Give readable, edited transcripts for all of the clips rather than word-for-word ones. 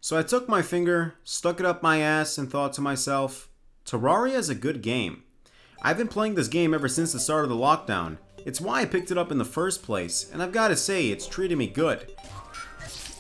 So I took my finger, stuck it up my ass, and thought to myself, Terraria is a good game. I've been playing this game ever since the start of the lockdown. It's why I picked it up in the first place, and I've gotta say, it's treated me good.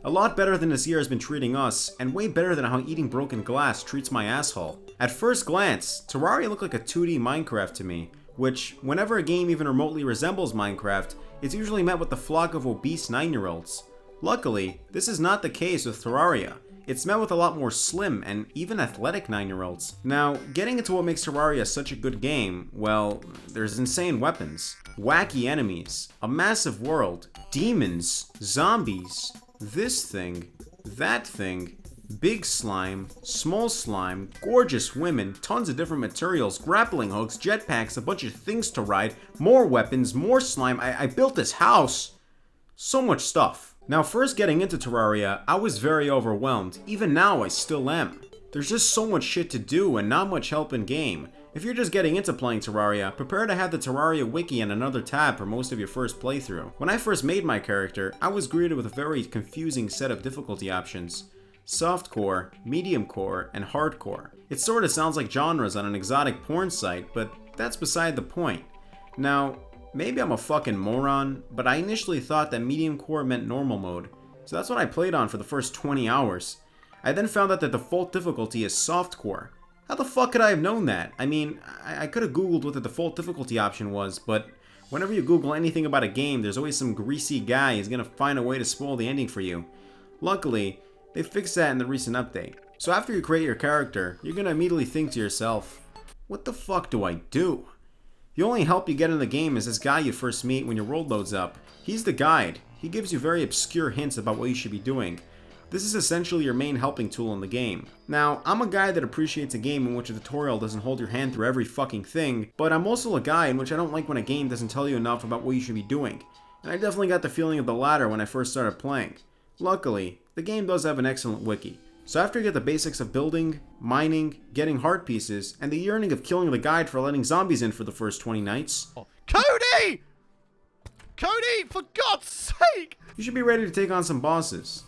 A lot better than this year has been treating us, and way better than how eating broken glass treats my asshole. At first glance, Terraria looked like a 2D Minecraft to me, which, whenever a game even remotely resembles Minecraft, it's usually met with the flock of obese 9-year-olds. Luckily, this is not the case with Terraria. It's met with a lot more slim and even athletic 9-year-olds. Now, getting into what makes Terraria such a good game, well, there's insane weapons, wacky enemies, a massive world, demons, zombies, this thing, that thing, big slime, small slime, gorgeous women, tons of different materials, grappling hooks, jetpacks, a bunch of things to ride, more weapons, more slime. I built this house. So much stuff. Now, first getting into Terraria, I was very overwhelmed. Even now, I still am. There's just so much shit to do and not much help in game. If you're just getting into playing Terraria, prepare to have the Terraria wiki in another tab for most of your first playthrough. When I first made my character, I was greeted with a very confusing set of difficulty options. Softcore, mediumcore, and hardcore. It sorta sounds like genres on an exotic porn site, but that's beside the point. Now, maybe I'm a fucking moron, but I initially thought that medium core meant normal mode, so that's what I played on for the first 20 hours. I then found out that the default difficulty is softcore. How the fuck could I have known that? I mean, I could have googled what the default difficulty option was, but whenever you google anything about a game, there's always some greasy guy who's gonna find a way to spoil the ending for you. Luckily, they fixed that in the recent update. So after you create your character, you're gonna immediately think to yourself, what the fuck do I do? The only help you get in the game is this guy you first meet when your world loads up. He's the guide. He gives you very obscure hints about what you should be doing. This is essentially your main helping tool in the game. Now, I'm a guy that appreciates a game in which a tutorial doesn't hold your hand through every fucking thing, but I'm also a guy in which I don't like when a game doesn't tell you enough about what you should be doing. And I definitely got the feeling of the latter when I first started playing. Luckily, the game does have an excellent wiki. So after you get the basics of building, mining, getting heart pieces, and the yearning of killing the guide for letting zombies in for the first 20 nights... Cody! Cody, for God's sake! You should be ready to take on some bosses.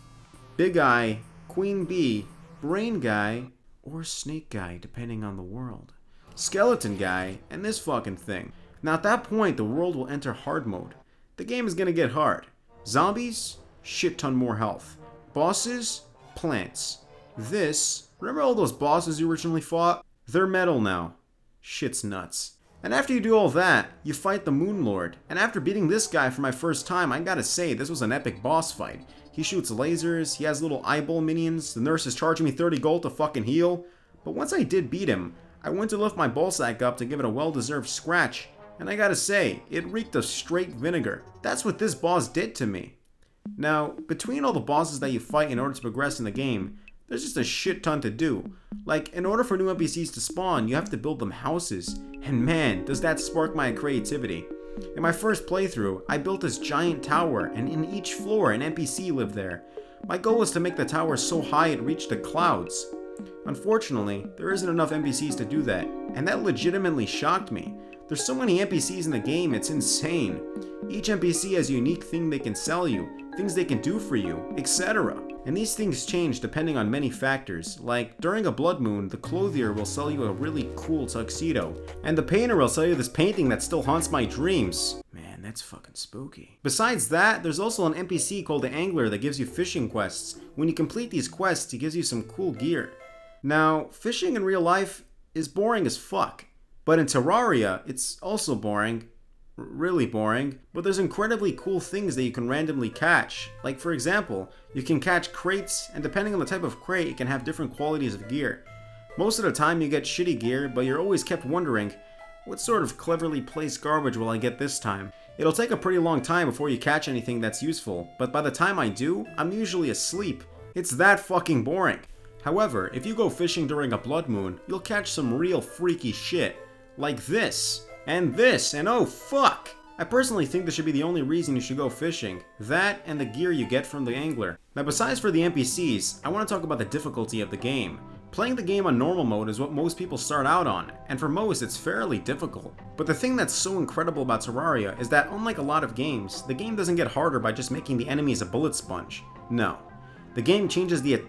Big Eye, Queen Bee, Brain Guy, or Snake Guy, depending on the world. Skeleton Guy, and this fucking thing. Now at that point, the world will enter hard mode. The game is gonna get hard. Zombies? Shit ton more health. Bosses? Plants. This, remember all those bosses you originally fought? They're metal now. Shit's nuts. And after you do all that, you fight the Moon Lord. And after beating this guy for my first time, I gotta say, this was an epic boss fight. He shoots lasers, he has little eyeball minions, the nurse is charging me 30 gold to fucking heal. But once I did beat him, I went to lift my ballsack up to give it a well-deserved scratch. And I gotta say, it reeked of straight vinegar. That's what this boss did to me. Now, between all the bosses that you fight in order to progress in the game, there's just a shit ton to do. Like, in order for new NPCs to spawn, you have to build them houses. And man, does that spark my creativity. In my first playthrough, I built this giant tower, and in each floor an NPC lived there. My goal was to make the tower so high it reached the clouds. Unfortunately, there isn't enough NPCs to do that, and that legitimately shocked me. There's so many NPCs in the game, it's insane. Each NPC has a unique thing they can sell you, things they can do for you, etc. And these things change depending on many factors, like during a blood moon, the clothier will sell you a really cool tuxedo, and the painter will sell you this painting that still haunts my dreams. Man, that's fucking spooky. Besides that, there's also an NPC called the Angler that gives you fishing quests. When you complete these quests, he gives you some cool gear. Now, fishing in real life is boring as fuck. But in Terraria, it's also boring. Really boring. But there's incredibly cool things that you can randomly catch. Like for example, you can catch crates, and depending on the type of crate, it can have different qualities of gear. Most of the time you get shitty gear, but you're always kept wondering, what sort of cleverly placed garbage will I get this time? It'll take a pretty long time before you catch anything that's useful, but by the time I do, I'm usually asleep. It's that fucking boring. However, if you go fishing during a blood moon, you'll catch some real freaky shit. Like this, and oh fuck! I personally think this should be the only reason you should go fishing. That and the gear you get from the angler. Now besides for the NPCs, I want to talk about the difficulty of the game. Playing the game on normal mode is what most people start out on, and for most it's fairly difficult. But the thing that's so incredible about Terraria is that unlike a lot of games, the game doesn't get harder by just making the enemies a bullet sponge. No. The game changes the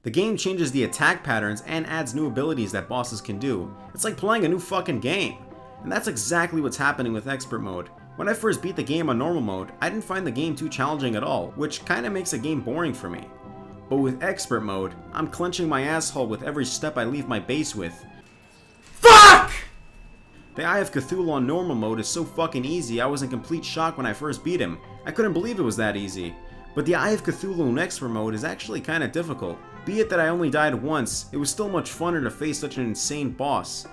The game changes the attack patterns and adds new abilities that bosses can do. It's like playing a new fucking game. And that's exactly what's happening with Expert Mode. When I first beat the game on normal mode, I didn't find the game too challenging at all, which kinda makes the game boring for me. But with Expert Mode, I'm clenching my asshole with every step I leave my base with. FUCK! The Eye of Cthulhu on normal mode is so fucking easy, I was in complete shock when I first beat him. I couldn't believe it was that easy. But the Eye of Cthulhu in Expert Mode is actually kinda difficult. Be it that I only died once, it was still much funner to face such an insane boss.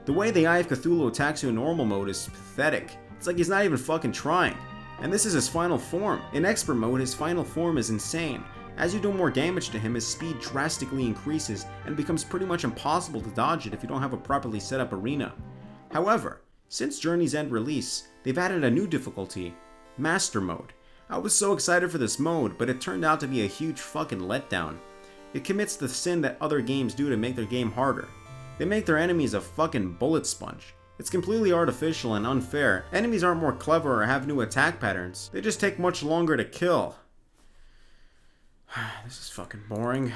The way the Eye of Cthulhu attacks you in normal mode is pathetic. It's like he's not even fucking trying. And this is his final form. In Expert Mode, his final form is insane. As you do more damage to him, his speed drastically increases and becomes pretty much impossible to dodge it if you don't have a properly set up arena. However, since Journey's End release, they've added a new difficulty, Master Mode. I was so excited for this mode, but it turned out to be a huge fucking letdown. It commits the sin that other games do to make their game harder. They make their enemies a fucking bullet sponge. It's completely artificial and unfair. Enemies aren't more clever or have new attack patterns. They just take much longer to kill. This is fucking boring.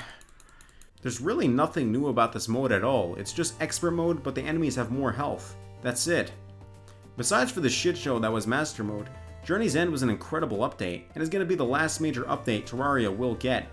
There's really nothing new about this mode at all. It's just Expert Mode, but the enemies have more health. That's it. Besides for the shit show that was Master Mode, Journey's End was an incredible update, and is going to be the last major update Terraria will get.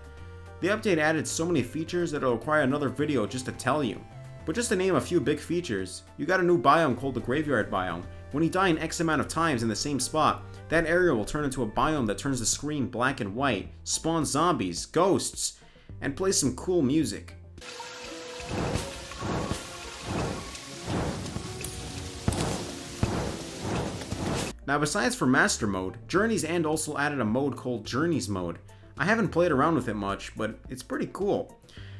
The update added so many features that it'll require another video just to tell you. But just to name a few big features, you got a new biome called the Graveyard Biome. When you die an X amount of times in the same spot, that area will turn into a biome that turns the screen black and white, spawns zombies, ghosts, and plays some cool music. Now besides for Master Mode, Journey's End also added a mode called Journeys Mode. I haven't played around with it much, but it's pretty cool.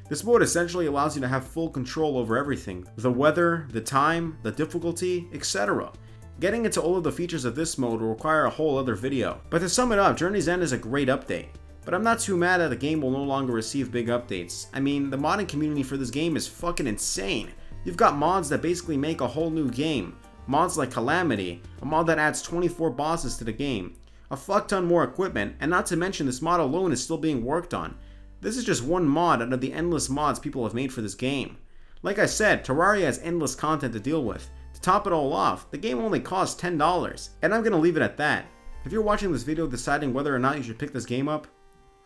This mode essentially allows you to have full control over everything. The weather, the time, the difficulty, etc. Getting into all of the features of this mode will require a whole other video. But to sum it up, Journey's End is a great update. But I'm not too mad that the game will no longer receive big updates. I mean, the modding community for this game is fucking insane. You've got mods that basically make a whole new game. Mods like Calamity, a mod that adds 24 bosses to the game, a fuck ton more equipment, and not to mention this mod alone is still being worked on. This is just one mod out of the endless mods people have made for this game. Like I said, Terraria has endless content to deal with. To top it all off, the game only costs $10, and I'm gonna leave it at that. If you're watching this video deciding whether or not you should pick this game up,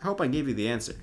I hope I gave you the answer.